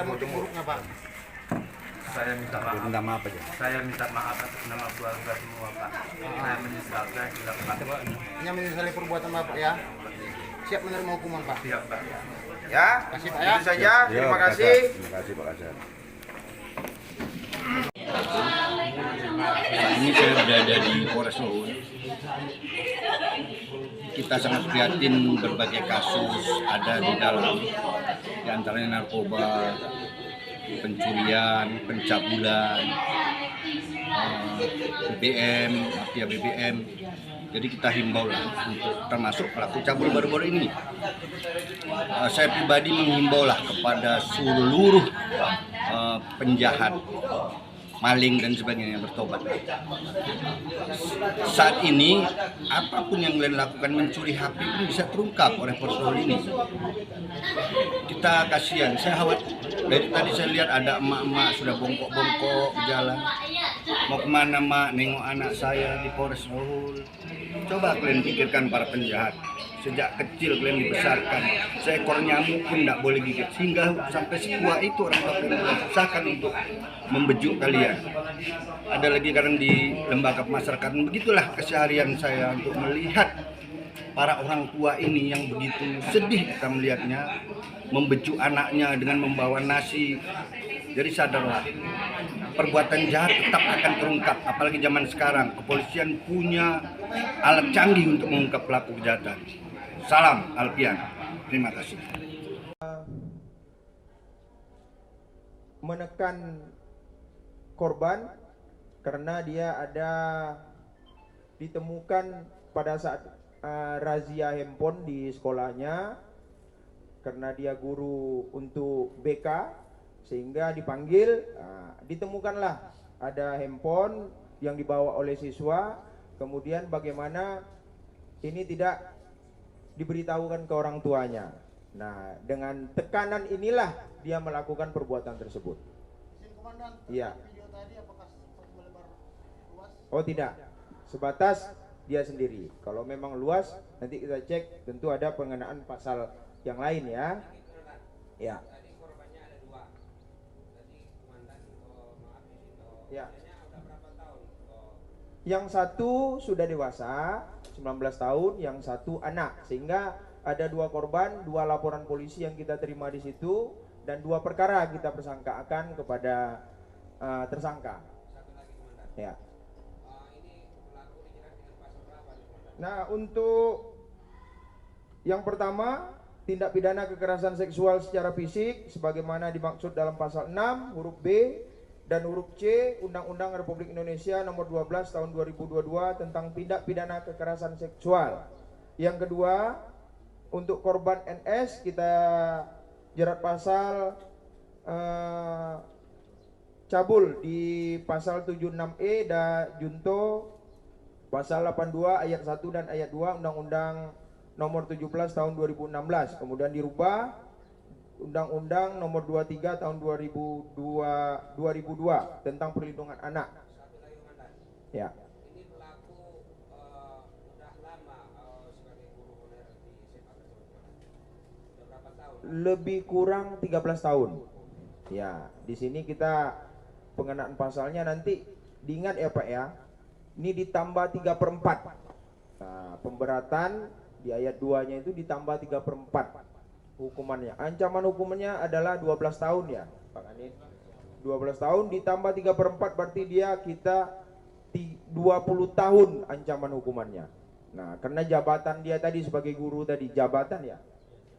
ada motif buruknya Pak? Saya minta maaf. Minta maaf aja. Saya minta maaf atas nama keluarga semua Pak. Saya menyesal, saya tidak Pak. Yang menyesali perbuatan Bapak ya? Siap menerima hukuman Pak? Siap Pak. Ya, Kasih Pak ya. itu saja. Ya, Terima Pak kasih. Kasar. Terima kasih Pak Kasar. Saat ini saya berada di Polres Luhur. Kita sangat prihatin berbagai kasus ada di dalam, di antaranya narkoba, pencurian, pencabulan, BBM, mafia BBM. Jadi kita himbau lah untuk termasuk pelaku cabul baru-baru ini. Saya pribadi menghimbau lah kepada seluruh penjahat, maling dan sebagainya yang bertobat. Saat ini apapun yang kalian lakukan, mencuri HP pun bisa terungkap oleh personel ini. Kita kasihan, saya khawatir. Dari tadi saya lihat ada emak-emak sudah bongkok-bongkok jalan. Mau kemana mak? Nengok anak saya di Polres Luhur. Coba kalian pikirkan para penjahat. Sejak kecil kalian dibesarkan, seekor nyamuk pun tidak boleh gigit, sehingga sampai sekuat itu orang tua kalian berusahakan untuk membejuk kalian. Ada lagi kadang di lembaga pemasyarakatan, begitulah keseharian saya untuk melihat para orang tua ini yang begitu sedih kita melihatnya, membejuk anaknya dengan membawa nasi. Jadi sadarlah, perbuatan jahat tetap akan terungkap, apalagi zaman sekarang kepolisian punya alat canggih untuk mengungkap pelaku kejahatan. Salam Alpian, terima kasih. Menekan korban karena dia ada ditemukan pada saat razia handphone di sekolahnya, karena dia guru untuk BK, sehingga dipanggil. Ditemukanlah ada handphone yang dibawa oleh siswa, kemudian bagaimana ini tidak diberitahukan ke orang tuanya. Nah, dengan tekanan inilah dia melakukan perbuatan tersebut. Iya. Oh tidak, sebatas dia sendiri. Kalau memang luas, nanti kita cek, tentu ada pengenaan pasal yang lain ya. Ya. Ya. Yang satu sudah dewasa, 19 tahun, yang satu anak, sehingga ada 2 korban, 2 laporan polisi yang kita terima di situ, dan 2 perkara kita persangkakan kepada tersangka. Ya. Nah, untuk yang pertama, tindak pidana kekerasan seksual secara fisik sebagaimana dimaksud dalam pasal 6 huruf B dan huruf C Undang-Undang Republik Indonesia Nomor 12 Tahun 2022 tentang tindak pidana kekerasan seksual. Yang kedua, untuk korban NS kita jerat pasal cabul di pasal 76E dan junto pasal 82 ayat 1 dan ayat 2 Undang-Undang Nomor 17 Tahun 2016. Kemudian dirubah Undang-Undang Nomor 23 Tahun 2002 tentang perlindungan anak. Ya. Ini pelaku sudah lama sebagai guru honorer di sepak terjemahan. Sudah berapa tahun? Lebih kurang 13 tahun. Ya, di sini kita pengenaan pasalnya nanti diingat ya Pak ya. Ini ditambah 3/4. Nah, pemberatan di ayat 2-nya itu ditambah 3/4 hukumannya. Ancaman hukumannya adalah 12 tahun ya Pak Kanit. 12 tahun ditambah 3/4 berarti dia kita 20 tahun ancaman hukumannya. Nah, karena jabatan dia tadi sebagai guru tadi, jabatan ya.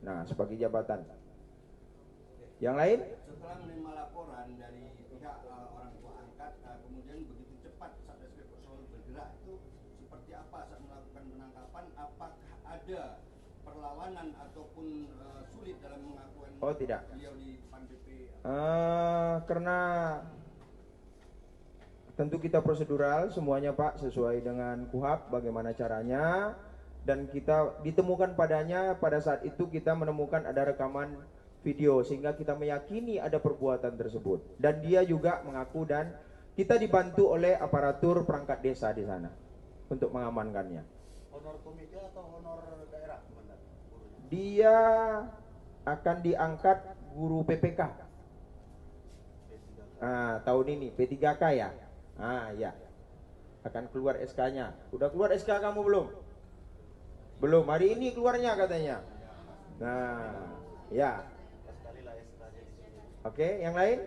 Nah, sebagai jabatan. Yang lain? Setelah menerima laporan dari pihak orang tua angkat, kemudian begitu cepat Satreskrim Polres bergerak, itu seperti apa saat melakukan penangkapan? Apakah ada perlawanan ataupun sulit dalam mengakuan tidak. beliau di depan BP? Karena tentu kita prosedural semuanya Pak, sesuai dengan KUHP bagaimana caranya, dan kita ditemukan padanya pada saat itu kita menemukan ada rekaman video sehingga kita meyakini ada perbuatan tersebut, dan dia juga mengaku, dan kita dibantu oleh aparatur perangkat desa di sana untuk mengamankannya. Honor komite atau honor daerah? Dia akan diangkat guru PPK tahun ini P3K ya. Ya. Akan keluar SK-nya. Udah keluar SK kamu belum? Belum. Hari ini keluarnya katanya. Nah, ya. Oke, yang lain?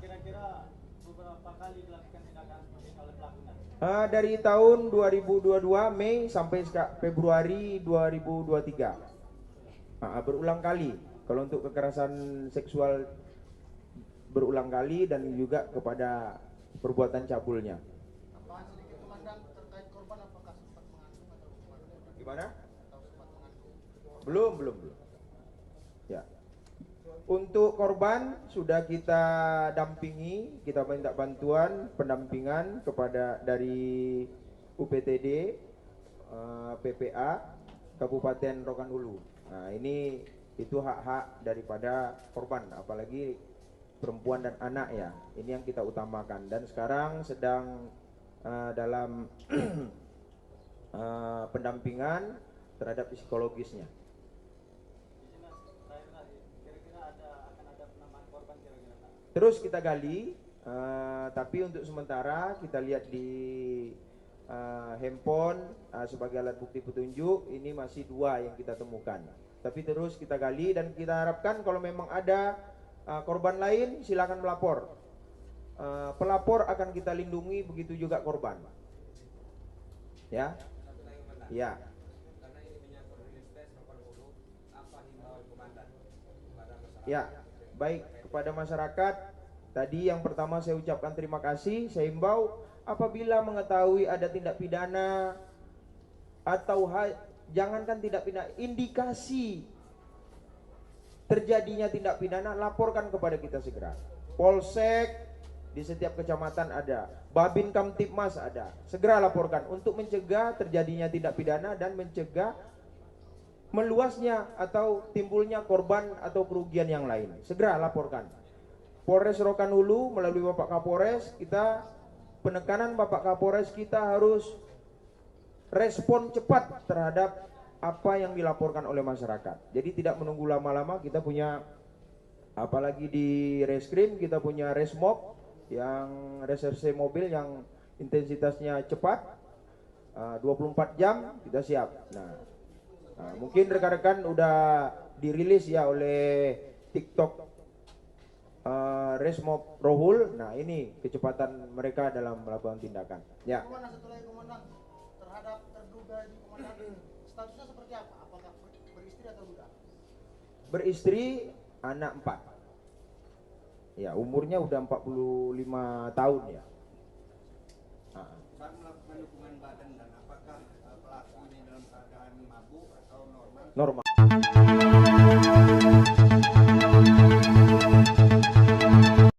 Kira-kira beberapa kali dilakukan tindakan oleh pelakunya? Dari tahun 2022 Mei sampai Februari 2023. Berulang kali. Kalau untuk kekerasan seksual berulang kali dan juga kepada perbuatan cabulnya. Sedikit memandang terkait korban, apakah sempat mengandung atau Gimana? atau sempat mengandung? Belum. Ya. Untuk korban sudah kita dampingi, kita minta bantuan pendampingan kepada dari UPTD, PPA Kabupaten Rokan Hulu. Nah, ini itu hak-hak daripada korban, apalagi perempuan dan anak ya. Ini yang kita utamakan dan sekarang sedang dalam pendampingan terhadap psikologisnya. Terus kita gali, tapi untuk sementara kita lihat di handphone sebagai alat bukti petunjuk ini masih 2 yang kita temukan. Tapi terus kita gali dan kita harapkan kalau memang ada korban lain silakan melapor. Pelapor akan kita lindungi, begitu juga korban. Ya, ya. Ya, baik kepada masyarakat. Tadi yang pertama saya ucapkan terima kasih. Saya himbau apabila mengetahui ada tindak pidana atau jangankan tindak pidana, indikasi terjadinya tindak pidana, laporkan kepada kita segera. Polsek di setiap kecamatan ada, Babin Kamtipmas ada. Segera laporkan untuk mencegah terjadinya tindak pidana dan mencegah meluasnya atau timbulnya korban atau kerugian yang lain. Segera laporkan. Polres Rokan Hulu melalui Bapak Kapolres, kita penekanan Bapak Kapolres kita harus respon cepat terhadap apa yang dilaporkan oleh masyarakat. Jadi tidak menunggu lama-lama. Kita punya, apalagi di Reskrim kita punya Resmob yang reserse mobil yang intensitasnya cepat, 24 jam kita siap. Nah, mungkin rekan-rekan udah dirilis ya oleh TikTok Resmob Rohul. Nah, ini kecepatan mereka dalam melakukan tindakan. Ya. Komandan, setelah komandan terhadap terduga di komandan, statusnya seperti apa? Apakah beristri atau enggak? Beristri, anak 4. Ya, umurnya udah 45 tahun ya. Saat melakukan hukuman badan dan apakah pelaku ini dalam keadaan mabuk atau normal? Normal.